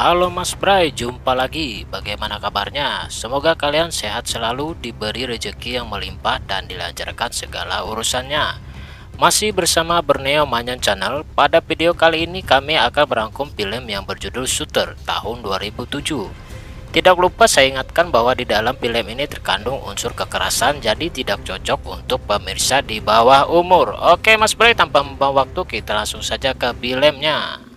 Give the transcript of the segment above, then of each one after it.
Halo Mas Bray, jumpa lagi. Bagaimana kabarnya? Semoga kalian sehat selalu, diberi rezeki yang melimpah dan dilancarkan segala urusannya. Masih bersama Borneo Manyan Channel. Pada video kali ini kami akan merangkum film yang berjudul Shooter tahun 2007. Tidak lupa saya ingatkan bahwa di dalam film ini terkandung unsur kekerasan, jadi tidak cocok untuk pemirsa di bawah umur. Oke Mas Bray, tanpa membuang waktu kita langsung saja ke filmnya.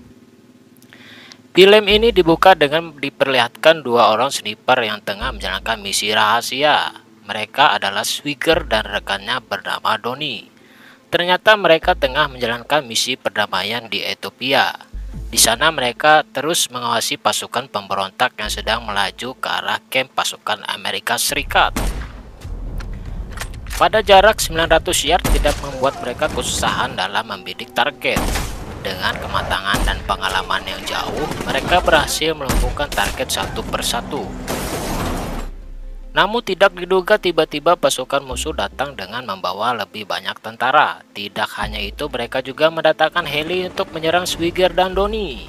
Film ini dibuka dengan diperlihatkan dua orang sniper yang tengah menjalankan misi rahasia. Mereka adalah Swigger dan rekannya bernama Donnie. Ternyata mereka tengah menjalankan misi perdamaian di Ethiopia. Di sana mereka terus mengawasi pasukan pemberontak yang sedang melaju ke arah kamp pasukan Amerika Serikat. Pada jarak 900 yard tidak membuat mereka kesusahan dalam membidik target. Dengan kematangan dan pengalaman yang jauh, mereka berhasil melumpuhkan target satu persatu. Namun tidak diduga tiba-tiba pasukan musuh datang dengan membawa lebih banyak tentara. Tidak hanya itu, mereka juga mendatangkan heli untuk menyerang Swigger dan Donnie.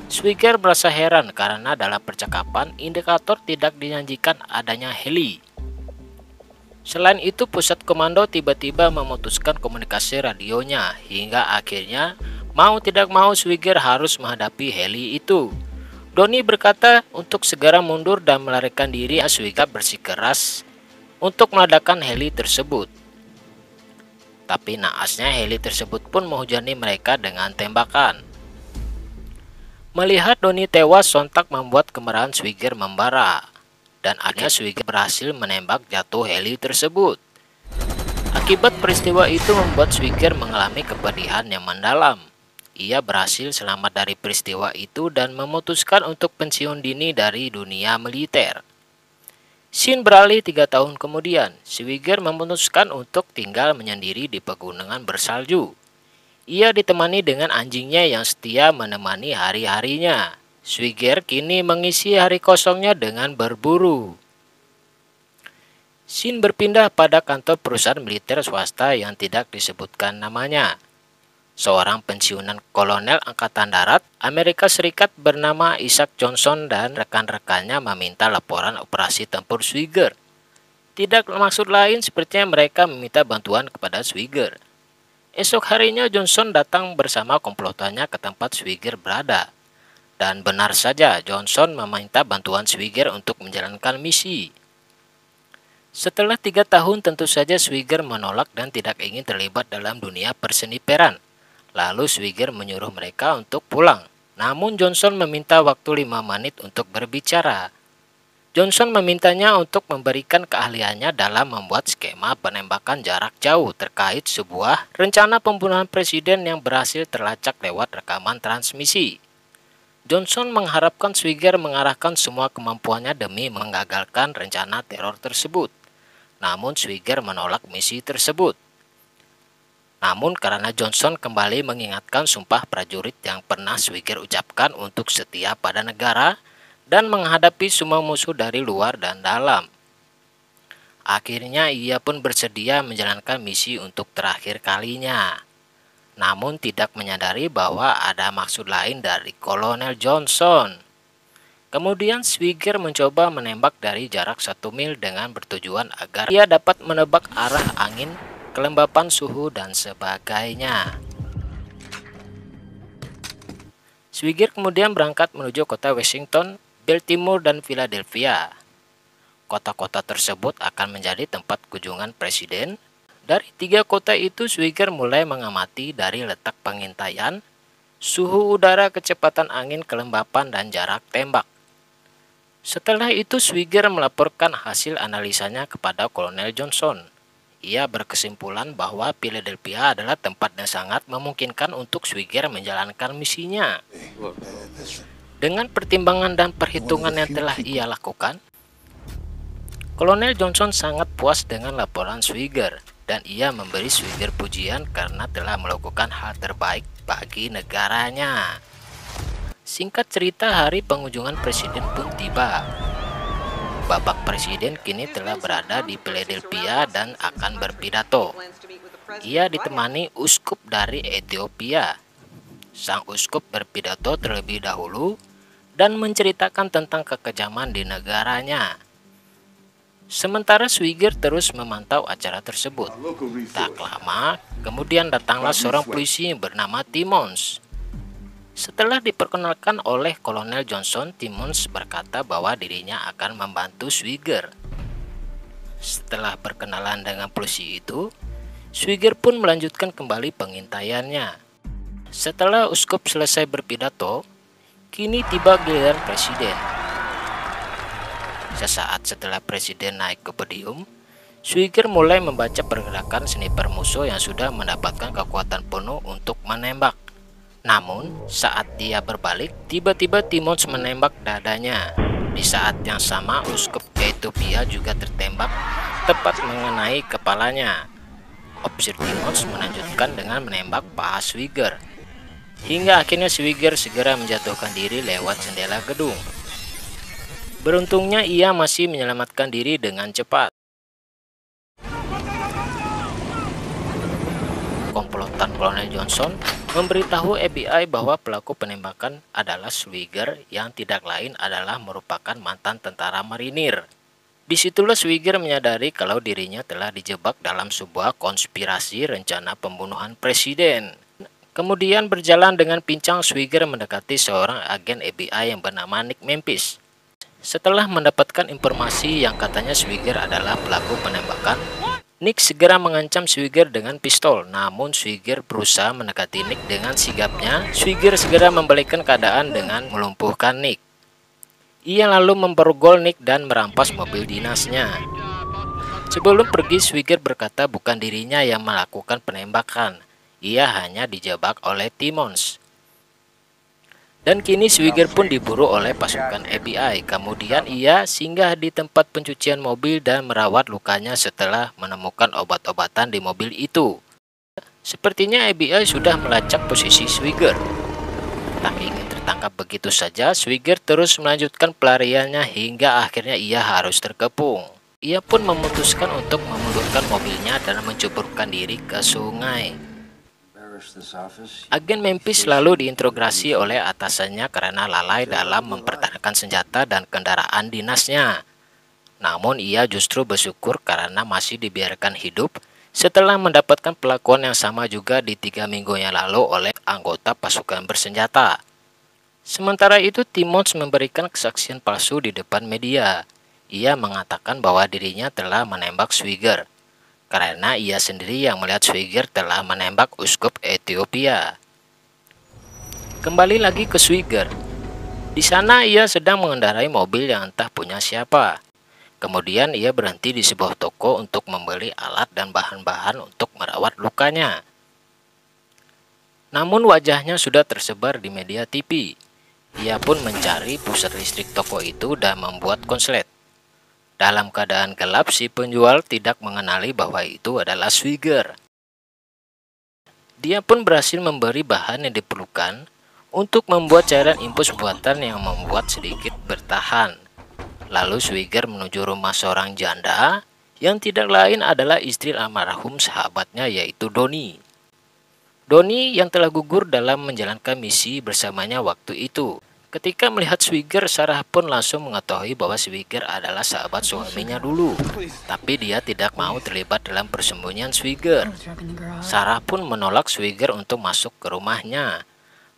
Swigger merasa heran karena dalam percakapan indikator tidak dijanjikan adanya heli. Selain itu, pusat komando tiba-tiba memutuskan komunikasi radionya, hingga akhirnya mau tidak mau Swigger harus menghadapi heli itu. Donnie berkata untuk segera mundur dan melarikan diri. Swigger bersikeras untuk meledakkan heli tersebut. Tapi naasnya heli tersebut pun menghujani mereka dengan tembakan. Melihat Donnie tewas, sontak membuat kemarahan Swigger membara. Dan akhirnya Swigger berhasil menembak jatuh heli tersebut. Akibat peristiwa itu membuat Swigger mengalami kepedihan yang mendalam. Ia berhasil selamat dari peristiwa itu dan memutuskan untuk pensiun dini dari dunia militer. Scene beralih 3 tahun kemudian, Swigger memutuskan untuk tinggal menyendiri di pegunungan bersalju. Ia ditemani dengan anjingnya yang setia menemani hari-harinya. Swigger kini mengisi hari kosongnya dengan berburu. Scene berpindah pada kantor perusahaan militer swasta yang tidak disebutkan namanya. Seorang pensiunan kolonel angkatan darat Amerika Serikat bernama Isaac Johnson dan rekan-rekannya meminta laporan operasi tempur Swigger. Tidak maksud lain, sepertinya mereka meminta bantuan kepada Swigger. Esok harinya Johnson datang bersama komplotannya ke tempat Swigger berada. Dan benar saja, Johnson meminta bantuan Swigger untuk menjalankan misi. Setelah 3 tahun tentu saja Swigger menolak dan tidak ingin terlibat dalam dunia persniperan. Lalu Swigger menyuruh mereka untuk pulang. Namun Johnson meminta waktu 5 menit untuk berbicara. Johnson memintanya untuk memberikan keahliannya dalam membuat skema penembakan jarak jauh terkait sebuah rencana pembunuhan presiden yang berhasil terlacak lewat rekaman transmisi. Johnson mengharapkan Swigger mengarahkan semua kemampuannya demi menggagalkan rencana teror tersebut. Namun Swigger menolak misi tersebut. Namun karena Johnson kembali mengingatkan sumpah prajurit yang pernah Swigger ucapkan untuk setia pada negara dan menghadapi semua musuh dari luar dan dalam. Akhirnya ia pun bersedia menjalankan misi untuk terakhir kalinya. Namun tidak menyadari bahwa ada maksud lain dari Kolonel Johnson. Kemudian Swigger mencoba menembak dari jarak 1 mil dengan bertujuan agar ia dapat menebak arah angin, kelembapan suhu, dan sebagainya. Swigger kemudian berangkat menuju kota Washington, Baltimore, dan Philadelphia. Kota-kota tersebut akan menjadi tempat kunjungan presiden. Dari 3 kota itu Swigger mulai mengamati dari letak pengintaian, suhu udara, kecepatan angin, kelembapan, dan jarak tembak. Setelah itu Swigger melaporkan hasil analisanya kepada Kolonel Johnson. Ia berkesimpulan bahwa Philadelphia adalah tempat yang sangat memungkinkan untuk Swigger menjalankan misinya. Dengan pertimbangan dan perhitungan yang telah ia lakukan, Kolonel Johnson sangat puas dengan laporan Swigger dan ia memberi Swigger pujian karena telah melakukan hal terbaik bagi negaranya. Singkat cerita, hari pengunjungan presiden pun tiba. Bapak presiden kini telah berada di Philadelphia dan akan berpidato. Ia ditemani uskup dari Ethiopia. Sang uskup berpidato terlebih dahulu dan menceritakan tentang kekejaman di negaranya. Sementara Swigert terus memantau acara tersebut. Tak lama, kemudian datanglah seorang polisi bernama Timmons. Setelah diperkenalkan oleh Kolonel Johnson, Timmons berkata bahwa dirinya akan membantu Swigert. Setelah berkenalan dengan polisi itu, Swigert pun melanjutkan kembali pengintaiannya. Setelah uskup selesai berpidato, kini tiba giliran presiden. Sesaat setelah presiden naik ke podium, Swigert mulai membaca pergerakan sniper musuh yang sudah mendapatkan kekuatan penuh untuk menembak. Namun, saat dia berbalik, tiba-tiba Timmons menembak dadanya. Di saat yang sama, uskup Ethiopia juga tertembak tepat mengenai kepalanya. Opsir Timmons melanjutkan dengan menembak paha Swigert. Hingga akhirnya Swigert segera menjatuhkan diri lewat jendela gedung. Beruntungnya ia masih menyelamatkan diri dengan cepat. Komplotan Kolonel Johnson memberitahu FBI bahwa pelaku penembakan adalah Swigert yang tidak lain adalah merupakan mantan tentara marinir. Disitulah Swigert menyadari kalau dirinya telah dijebak dalam sebuah konspirasi rencana pembunuhan presiden. Kemudian berjalan dengan pincang, Swigert mendekati seorang agen FBI yang bernama Nick Memphis. Setelah mendapatkan informasi yang katanya Swigert adalah pelaku penembakan, Nick segera mengancam Swigert dengan pistol. Namun Swigert berusaha mendekati Nick dengan sigapnya. Swigert segera membalikkan keadaan dengan melumpuhkan Nick. Ia lalu memborgol Nick dan merampas mobil dinasnya. Sebelum pergi, Swigert berkata bukan dirinya yang melakukan penembakan. Ia hanya dijebak oleh Timmons. Dan kini Swigert pun diburu oleh pasukan FBI. Kemudian ia singgah di tempat pencucian mobil dan merawat lukanya setelah menemukan obat-obatan di mobil itu. Sepertinya FBI sudah melacak posisi Swigert. Tak ingin tertangkap begitu saja, Swigert terus melanjutkan pelariannya hingga akhirnya ia harus terkepung. Ia pun memutuskan untuk memundurkan mobilnya dan menceburkan diri ke sungai. Agen Memphis lalu diinterogasi oleh atasannya karena lalai dalam mempertahankan senjata dan kendaraan dinasnya. Namun ia justru bersyukur karena masih dibiarkan hidup setelah mendapatkan perlakuan yang sama juga di 3 minggu yang lalu oleh anggota pasukan bersenjata. Sementara itu Timmons memberikan kesaksian palsu di depan media. Ia mengatakan bahwa dirinya telah menembak Swigert karena ia sendiri yang melihat Swigert telah menembak uskup Ethiopia. Kembali lagi ke Swigert. Di sana ia sedang mengendarai mobil yang entah punya siapa. Kemudian ia berhenti di sebuah toko untuk membeli alat dan bahan-bahan untuk merawat lukanya. Namun wajahnya sudah tersebar di media TV. Ia pun mencari pusat listrik toko itu dan membuat konslet. Dalam keadaan gelap, si penjual tidak mengenali bahwa itu adalah Swigert. Dia pun berhasil memberi bahan yang diperlukan untuk membuat cairan infus buatan yang membuat sedikit bertahan. Lalu Swigert menuju rumah seorang janda yang tidak lain adalah istri almarhum sahabatnya, yaitu Donnie. Donnie yang telah gugur dalam menjalankan misi bersamanya waktu itu. Ketika melihat Swigert, Sarah pun langsung mengetahui bahwa Swigert adalah sahabat suaminya dulu. Tapi dia tidak mau terlibat dalam persembunyian Swigert. Sarah pun menolak Swigert untuk masuk ke rumahnya.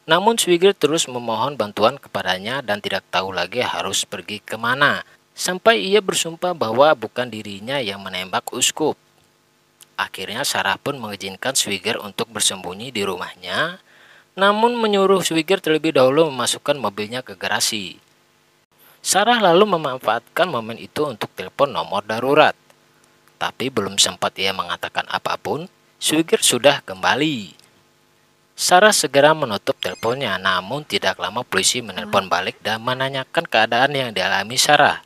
Namun Swigert terus memohon bantuan kepadanya dan tidak tahu lagi harus pergi kemana. Sampai ia bersumpah bahwa bukan dirinya yang menembak uskup. Akhirnya Sarah pun mengizinkan Swigert untuk bersembunyi di rumahnya. Namun menyuruh Swigert terlebih dahulu memasukkan mobilnya ke garasi. Sarah lalu memanfaatkan momen itu untuk telepon nomor darurat. Tapi belum sempat ia mengatakan apapun, Swigert sudah kembali. Sarah segera menutup teleponnya, namun tidak lama polisi menelpon balik dan menanyakan keadaan yang dialami Sarah.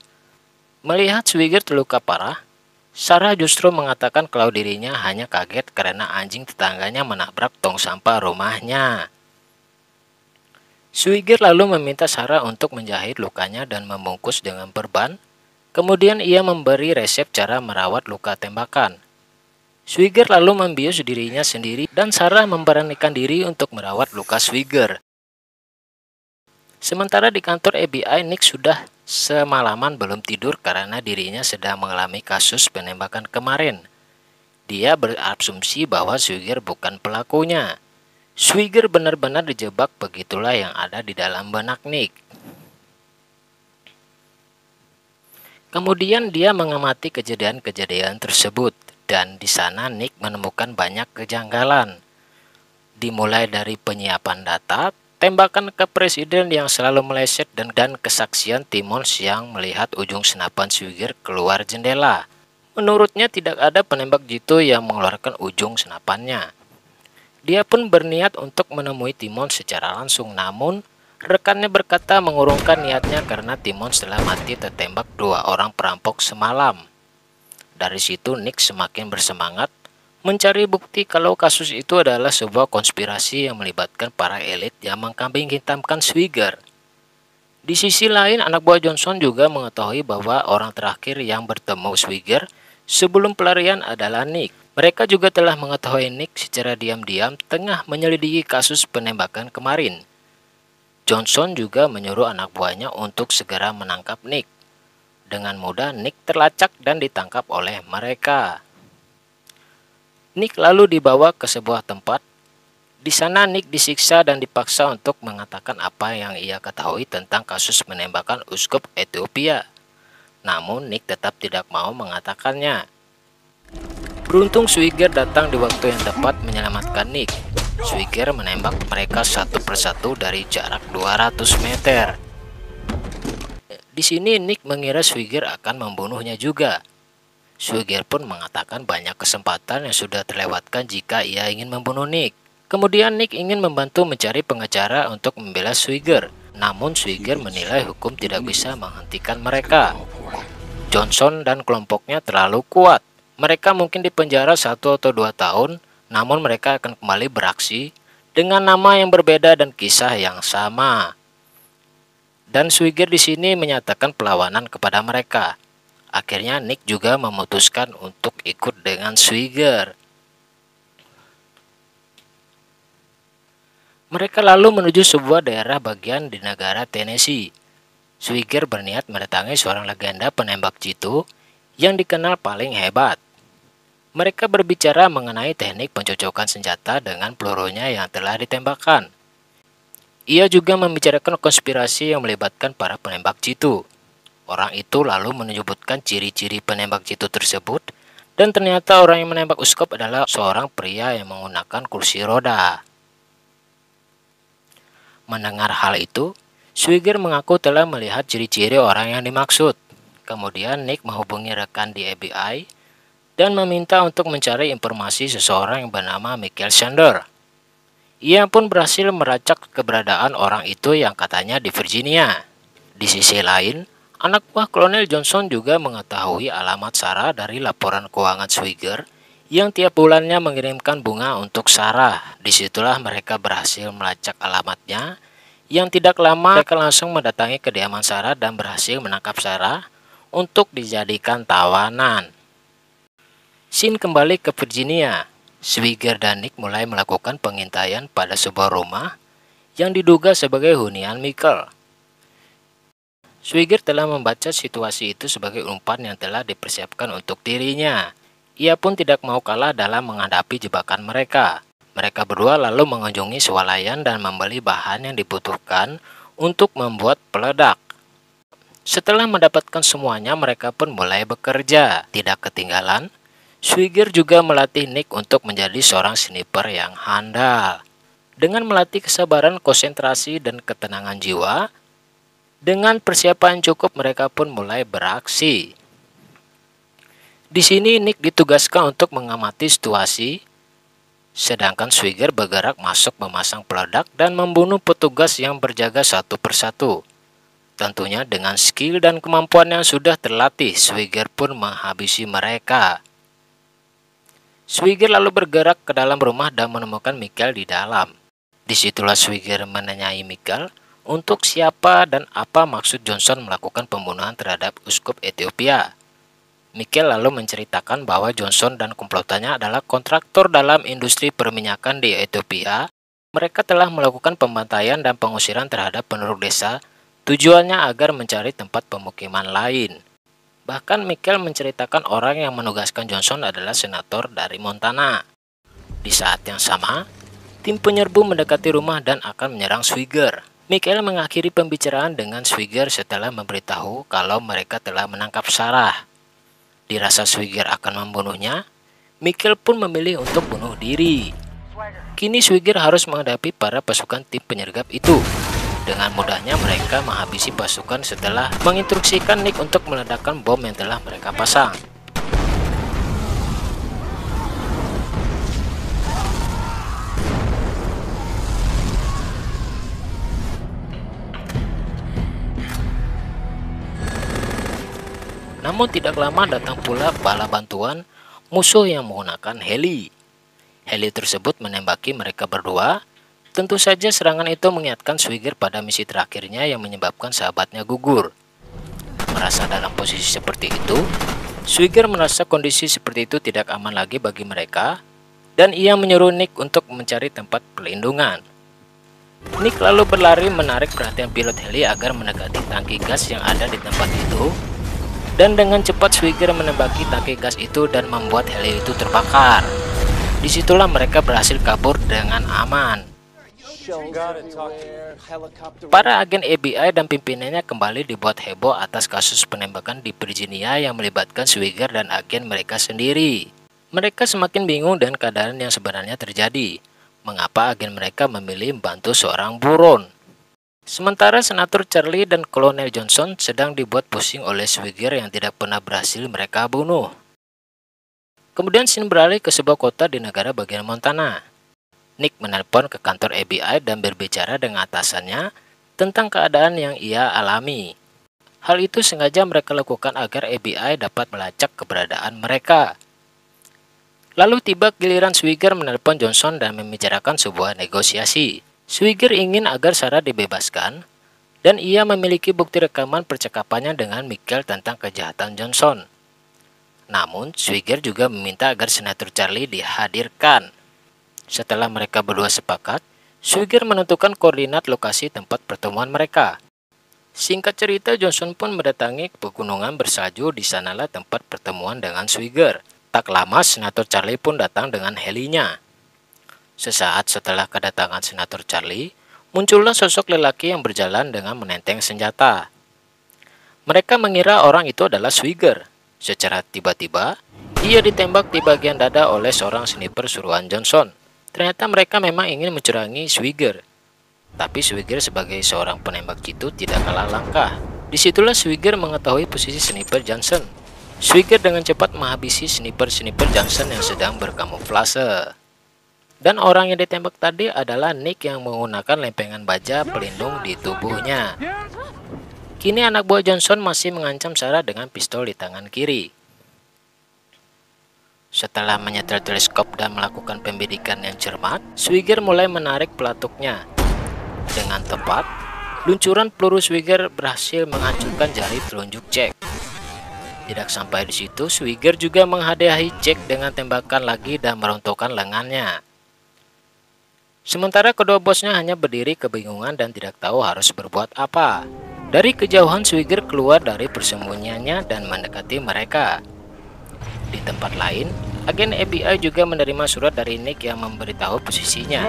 Melihat Swigert terluka parah, Sarah justru mengatakan kalau dirinya hanya kaget karena anjing tetangganya menabrak tong sampah rumahnya. Swigert lalu meminta Sarah untuk menjahit lukanya dan membungkus dengan perban. Kemudian ia memberi resep cara merawat luka tembakan. Swigert lalu membius dirinya sendiri dan Sarah memberanikan diri untuk merawat luka Swigert. Sementara di kantor FBI, Nick sudah semalaman belum tidur karena dirinya sedang mengalami kasus penembakan kemarin. Dia berasumsi bahwa Swigger bukan pelakunya. Swigger benar-benar dijebak, begitulah yang ada di dalam benak Nick. Kemudian dia mengamati kejadian-kejadian tersebut, dan di sana Nick menemukan banyak kejanggalan. Dimulai dari penyiapan data, tembakan ke presiden yang selalu meleset, dan kesaksian Timmons yang melihat ujung senapan Swigger keluar jendela. Menurutnya tidak ada penembak jitu yang mengeluarkan ujung senapannya. Dia pun berniat untuk menemui Timmons secara langsung, namun rekannya berkata mengurungkan niatnya karena Timmons telah mati tertembak 2 orang perampok semalam. Dari situ Nick semakin bersemangat mencari bukti kalau kasus itu adalah sebuah konspirasi yang melibatkan para elit yang mengkambing hitamkan Swigger. Di sisi lain, anak buah Johnson juga mengetahui bahwa orang terakhir yang bertemu Swigger sebelum pelarian adalah Nick. Mereka juga telah mengetahui Nick secara diam-diam tengah menyelidiki kasus penembakan kemarin. Johnson juga menyuruh anak buahnya untuk segera menangkap Nick. Dengan mudah Nick terlacak dan ditangkap oleh mereka. Nick lalu dibawa ke sebuah tempat. Di sana Nick disiksa dan dipaksa untuk mengatakan apa yang ia ketahui tentang kasus penembakan uskup Ethiopia. Namun Nick tetap tidak mau mengatakannya. Beruntung Swigger datang di waktu yang tepat menyelamatkan Nick. Swigger menembak mereka satu persatu dari jarak 200 meter. Di sini Nick mengira Swigger akan membunuhnya juga. Swigger pun mengatakan banyak kesempatan yang sudah terlewatkan jika ia ingin membunuh Nick. Kemudian Nick ingin membantu mencari pengacara untuk membela Swigger. Namun Swigger menilai hukum tidak bisa menghentikan mereka. Johnson dan kelompoknya terlalu kuat. Mereka mungkin dipenjara 1 atau 2 tahun, namun mereka akan kembali beraksi dengan nama yang berbeda dan kisah yang sama. Dan Swigger di sini menyatakan perlawanan kepada mereka. Akhirnya Nick juga memutuskan untuk ikut dengan Swigger. Mereka lalu menuju sebuah daerah bagian di negara Tennessee. Swigger berniat mendatangi seorang legenda penembak jitu yang dikenal paling hebat. Mereka berbicara mengenai teknik pencocokan senjata dengan pelurunya yang telah ditembakkan. Ia juga membicarakan konspirasi yang melibatkan para penembak jitu. Orang itu lalu menyebutkan ciri-ciri penembak jitu tersebut, dan ternyata orang yang menembak uskup adalah seorang pria yang menggunakan kursi roda. Mendengar hal itu, Swigger mengaku telah melihat ciri-ciri orang yang dimaksud. Kemudian Nick menghubungi rekan di FBI dan meminta untuk mencari informasi seseorang yang bernama Michael Sander. Ia pun berhasil melacak keberadaan orang itu yang katanya di Virginia. Di sisi lain, anak buah Kolonel Johnson juga mengetahui alamat Sarah dari laporan keuangan Swigger yang tiap bulannya mengirimkan bunga untuk Sarah. Disitulah mereka berhasil melacak alamatnya. Yang tidak lama mereka langsung mendatangi kediaman Sarah dan berhasil menangkap Sarah untuk dijadikan tawanan. Scene kembali ke Virginia. Swigger dan Nick mulai melakukan pengintaian pada sebuah rumah yang diduga sebagai hunian Michael. Swigger telah membaca situasi itu sebagai umpan yang telah dipersiapkan untuk dirinya. Ia pun tidak mau kalah dalam menghadapi jebakan mereka. Mereka berdua lalu mengunjungi swalayan dan membeli bahan yang dibutuhkan untuk membuat peledak. Setelah mendapatkan semuanya, mereka pun mulai bekerja. Tidak ketinggalan, Swigger juga melatih Nick untuk menjadi seorang sniper yang handal. Dengan melatih kesabaran, konsentrasi, dan ketenangan jiwa, dengan persiapan cukup mereka pun mulai beraksi. Di sini Nick ditugaskan untuk mengamati situasi, sedangkan Swigger bergerak masuk memasang peledak dan membunuh petugas yang berjaga satu persatu. Tentunya dengan skill dan kemampuan yang sudah terlatih, Swigger pun menghabisi mereka. Swigger lalu bergerak ke dalam rumah dan menemukan Michael di dalam. Disitulah Swigger menanyai Michael untuk siapa dan apa maksud Johnson melakukan pembunuhan terhadap uskup Ethiopia. Michael lalu menceritakan bahwa Johnson dan komplotannya adalah kontraktor dalam industri perminyakan di Ethiopia Mereka telah melakukan pembantaian dan pengusiran terhadap penduduk desa, tujuannya agar mencari tempat pemukiman lain. Bahkan Michael menceritakan orang yang menugaskan Johnson adalah senator dari Montana. Di saat yang sama, tim penyerbu mendekati rumah dan akan menyerang Swigert. Michael mengakhiri pembicaraan dengan Swigert setelah memberitahu kalau mereka telah menangkap Sarah. Dirasa Swigert akan membunuhnya, Michael pun memilih untuk bunuh diri. Kini Swigert harus menghadapi para pasukan tim penyergap itu. Dengan mudahnya mereka menghabisi pasukan setelah menginstruksikan Nick untuk meledakkan bom yang telah mereka pasang. Namun tidak lama datang pula bala bantuan musuh yang menggunakan heli. Heli tersebut menembaki mereka berdua. Tentu saja serangan itu mengingatkan Swigert pada misi terakhirnya yang menyebabkan sahabatnya gugur. Merasa dalam posisi seperti itu, Swigert merasa kondisi seperti itu tidak aman lagi bagi mereka, dan ia menyuruh Nick untuk mencari tempat perlindungan. Nick lalu berlari menarik perhatian pilot heli agar mendekati tangki gas yang ada di tempat itu, dan dengan cepat Swigert menembaki tangki gas itu dan membuat heli itu terbakar. Disitulah mereka berhasil kabur dengan aman. Para agen FBI dan pimpinannya kembali dibuat heboh atas kasus penembakan di Virginia yang melibatkan Swigert dan agen mereka sendiri. Mereka semakin bingung dengan keadaan yang sebenarnya terjadi. Mengapa agen mereka memilih membantu seorang buron? Sementara Senator Charlie dan Kolonel Johnson sedang dibuat pusing oleh Swigert yang tidak pernah berhasil mereka bunuh. Kemudian scene beralih ke sebuah kota di negara bagian Montana. Nick menelpon ke kantor FBI dan berbicara dengan atasannya tentang keadaan yang ia alami. Hal itu sengaja mereka lakukan agar FBI dapat melacak keberadaan mereka. Lalu tiba giliran Swigert menelpon Johnson dan membicarakan sebuah negosiasi. Swigert ingin agar Sarah dibebaskan, dan ia memiliki bukti rekaman percakapannya dengan Michael tentang kejahatan Johnson. Namun, Swigert juga meminta agar Senator Charlie dihadirkan. Setelah mereka berdua sepakat, Swigert menentukan koordinat lokasi tempat pertemuan mereka. Singkat cerita, Johnson pun mendatangi pegunungan bersalju. Di sanalah tempat pertemuan dengan Swigert. Tak lama, Senator Charlie pun datang dengan helinya. Sesaat setelah kedatangan Senator Charlie, muncullah sosok lelaki yang berjalan dengan menenteng senjata. Mereka mengira orang itu adalah Swigert. Secara tiba-tiba, ia ditembak di bagian dada oleh seorang sniper suruhan Johnson. Ternyata mereka memang ingin mencurangi Swigert. Tapi Swigert sebagai seorang penembak jitu tidak kalah langkah. Disitulah Swigert mengetahui posisi sniper Johnson. Swigert dengan cepat menghabisi sniper Johnson yang sedang berkamuflase. Dan orang yang ditembak tadi adalah Nick yang menggunakan lempengan baja pelindung di tubuhnya. Kini anak buah Johnson masih mengancam Sarah dengan pistol di tangan kiri. Setelah menyetel teleskop dan melakukan pembidikan yang cermat, Swigert mulai menarik pelatuknya. Dengan tepat, luncuran peluru Swigert berhasil menghancurkan jari telunjuk Jack. Tidak sampai di situ, Swigert juga menghadiahi Jack dengan tembakan lagi dan meruntuhkan lengannya. Sementara kedua bosnya hanya berdiri kebingungan dan tidak tahu harus berbuat apa. Dari kejauhan, Swigert keluar dari persembunyiannya dan mendekati mereka. Di tempat lain, agen FBI juga menerima surat dari Nick yang memberitahu posisinya.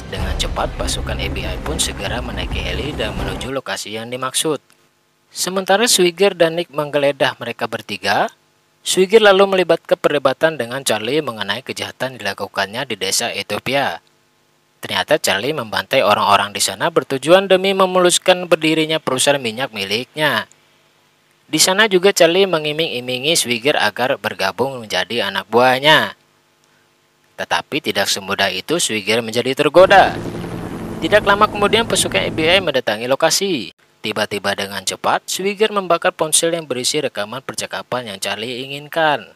Dengan cepat, pasukan FBI pun segera menaiki heli dan menuju lokasi yang dimaksud. Sementara Swigert dan Nick menggeledah mereka bertiga, Swigert lalu melibatkan perdebatan dengan Charlie mengenai kejahatan dilakukannya di desa Ethiopia. Ternyata Charlie membantai orang-orang di sana bertujuan demi memuluskan berdirinya perusahaan minyak miliknya. Di sana juga Charlie mengiming-imingi Swigert agar bergabung menjadi anak buahnya. Tetapi tidak semudah itu Swigert menjadi tergoda. Tidak lama kemudian pasukan FBI mendatangi lokasi. Tiba-tiba dengan cepat, Swigert membakar ponsel yang berisi rekaman percakapan yang Charlie inginkan.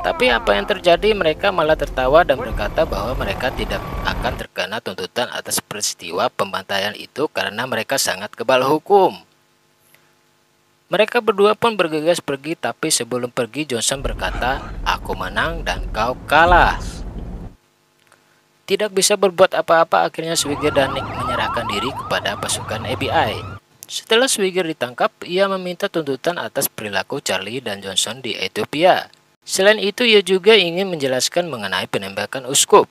Tapi apa yang terjadi? Mereka malah tertawa dan berkata bahwa mereka tidak akan terkena tuntutan atas peristiwa pembantaian itu karena mereka sangat kebal hukum. Mereka berdua pun bergegas pergi, tapi sebelum pergi Johnson berkata, "Aku menang dan kau kalah." Tidak bisa berbuat apa-apa, akhirnya Swigert dan Nick menyerahkan diri kepada pasukan FBI. Setelah Swigert ditangkap, ia meminta tuntutan atas perilaku Charlie dan Johnson di Ethiopia. Selain itu, ia juga ingin menjelaskan mengenai penembakan uskup.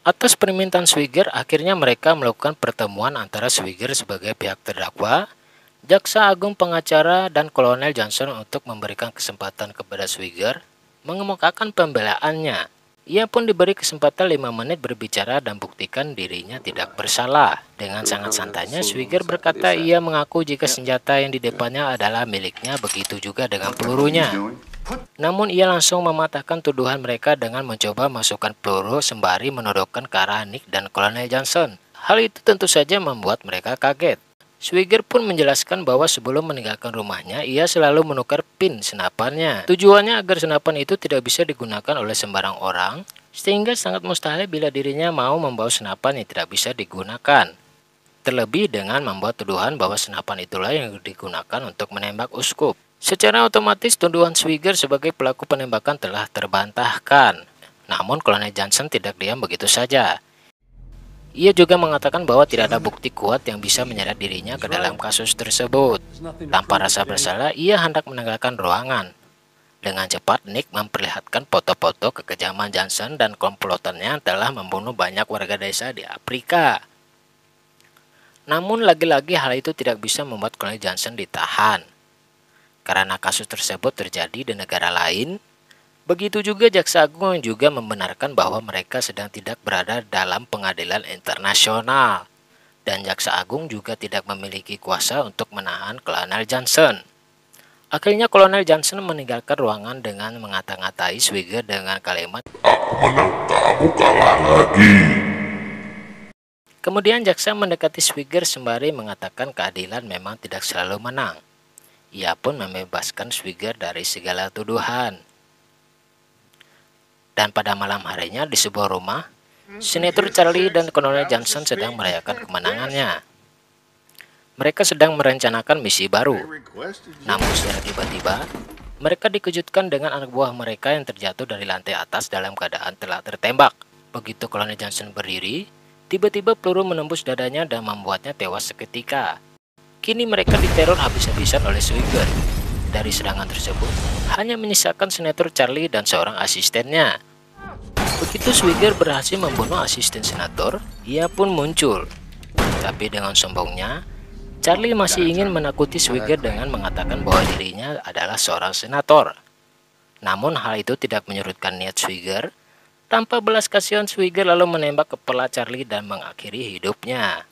Atas permintaan Swigert, akhirnya mereka melakukan pertemuan antara Swigert sebagai pihak terdakwa, Jaksa Agung pengacara, dan Kolonel Johnson untuk memberikan kesempatan kepada Swigert mengemukakan pembelaannya. Ia pun diberi kesempatan 5 menit berbicara dan buktikan dirinya tidak bersalah. Dengan sangat santainya, Swigert berkata ia mengaku jika senjata yang di depannya adalah miliknya, begitu juga dengan pelurunya. Namun ia langsung mematahkan tuduhan mereka dengan mencoba masukkan peluru sembari menodongkan ke arah Nick dan Kolonel Johnson. Hal itu tentu saja membuat mereka kaget. Swigert pun menjelaskan bahwa sebelum meninggalkan rumahnya, ia selalu menukar pin senapannya. Tujuannya agar senapan itu tidak bisa digunakan oleh sembarang orang, sehingga sangat mustahil bila dirinya mau membawa senapan yang tidak bisa digunakan. Terlebih dengan membuat tuduhan bahwa senapan itulah yang digunakan untuk menembak uskup. Secara otomatis tuduhan Swigert sebagai pelaku penembakan telah terbantahkan. Namun Kolonel Johnson tidak diam begitu saja. Ia juga mengatakan bahwa tidak ada bukti kuat yang bisa menyeret dirinya ke dalam kasus tersebut. Tanpa rasa bersalah, ia hendak meninggalkan ruangan. Dengan cepat, Nick memperlihatkan foto-foto kekejaman Johnson dan komplotannya telah membunuh banyak warga desa di Afrika. Namun lagi-lagi hal itu tidak bisa membuat Kolonel Johnson ditahan. Karena kasus tersebut terjadi di negara lain, begitu juga Jaksa Agung yang juga membenarkan bahwa mereka sedang tidak berada dalam pengadilan internasional. Dan Jaksa Agung juga tidak memiliki kuasa untuk menahan Kolonel Johnson. Akhirnya Kolonel Johnson meninggalkan ruangan dengan mengata-ngatai Swigert dengan kalimat, "Aku menang, kamu kalah lagi." Kemudian jaksa mendekati Swigert sembari mengatakan keadilan memang tidak selalu menang. Ia pun membebaskan Swigert dari segala tuduhan. Dan pada malam harinya di sebuah rumah, Senator Charlie dan Kolonel Johnson sedang merayakan kemenangannya. Mereka sedang merencanakan misi baru. Namun secara tiba-tiba, mereka dikejutkan dengan anak buah mereka yang terjatuh dari lantai atas dalam keadaan telah tertembak. Begitu Kolonel Johnson berdiri, tiba-tiba peluru menembus dadanya dan membuatnya tewas seketika. Kini mereka diteror habis-habisan oleh Swigert. Dari serangan tersebut, hanya menyisakan Senator Charlie dan seorang asistennya. Begitu Swigert berhasil membunuh asisten senator, ia pun muncul. Tapi dengan sombongnya, Charlie masih ingin menakuti Swigert dengan mengatakan bahwa dirinya adalah seorang senator. Namun hal itu tidak menyurutkan niat Swigert. Tanpa belas kasihan, Swigert lalu menembak kepala Charlie dan mengakhiri hidupnya.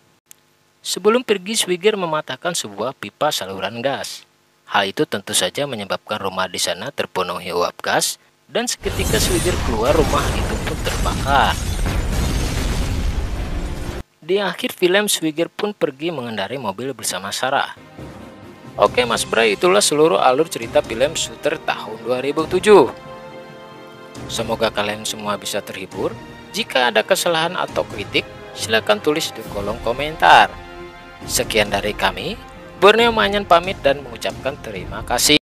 Sebelum pergi, Swigert mematahkan sebuah pipa saluran gas. Hal itu tentu saja menyebabkan rumah di sana terpenuhi uap gas, dan seketika Swigert keluar rumah itu pun terbakar. Di akhir film, Swigert pun pergi mengendarai mobil bersama Sarah. Oke Mas Bray, itulah seluruh alur cerita film Shooter tahun 2007. Semoga kalian semua bisa terhibur. Jika ada kesalahan atau kritik, silakan tulis di kolom komentar. Sekian dari kami, Borneo Manyan pamit dan mengucapkan terima kasih.